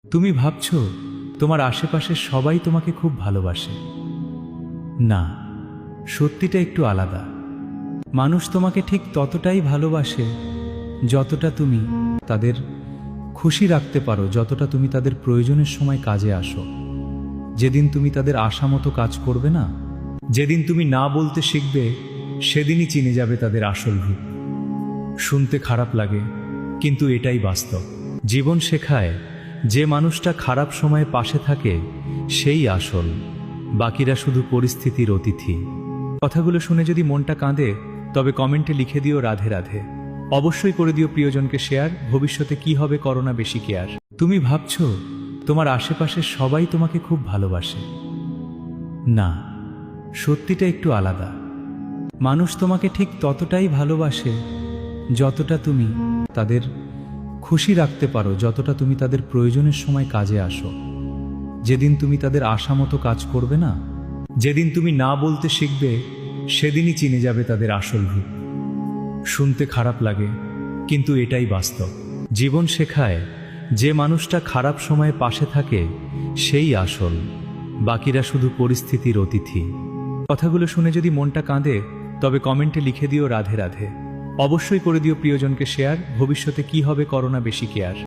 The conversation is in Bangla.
তুমি ভাবছো তোমার আশেপাশের সবাই তোমাকে খুব ভালোবাসে। না, সত্যিটা একটু আলাদা। মানুষ তোমাকে ঠিক ততটাই ভালোবাসে যতটা তুমি তাদের খুশি রাখতে পারো, যতটা তুমি তাদের প্রয়োজনের সময় কাজে আসো। যেদিন তুমি তাদের আশা মতো কাজ করবে না, যেদিন তুমি না বলতে শিখবে, সেদিনই চিনে যাবে তাদের আসল রূপ। শুনতে খারাপ লাগে, কিন্তু এটাই বাস্তব। জীবন শেখায় যে মানুষটা খারাপ সময়ে পাশে থাকে সেই আসল, বাকিরা শুধু পরিস্থিতির অতিথি। কথাগুলো শুনে যদি মনটা কাঁদে, তবে কমেন্টে লিখে দিও রাধে রাধে। অবশ্যই করে দিও প্রিয়জনকে শেয়ার। ভবিষ্যতে কি হবে, করোনা বেশি কেয়ার। তুমি ভাবছো তোমার আশেপাশের সবাই তোমাকে খুব ভালোবাসে। না, সত্যিটা একটু আলাদা। মানুষ তোমাকে ঠিক ততটাই ভালোবাসে যতটা তুমি তাদের খুশি রাখতে পারো, যতটা তুমি তাদের প্রয়োজনের সময় কাজে আসো। যেদিন তুমি তাদের আশা মতো কাজ করবে না, যেদিন তুমি না বলতে শিখবে, সেদিনই চিনে যাবে তাদের আসল রূপ। শুনতে খারাপ লাগে, কিন্তু এটাই বাস্তব। জীবন শেখায় যে মানুষটা খারাপ সময়ে পাশে থাকে সেই আসল, বাকিরা শুধু পরিস্থিতির অতিথি। কথাগুলো শুনে যদি মনটা কাঁদে, তবে কমেন্টে লিখে দিও রাধে রাধে। অবশ্যই করে দিও প্রিয়জনকে শেয়ার। ভবিষ্যতে কি হবে, করোনা বেশি কেয়ার।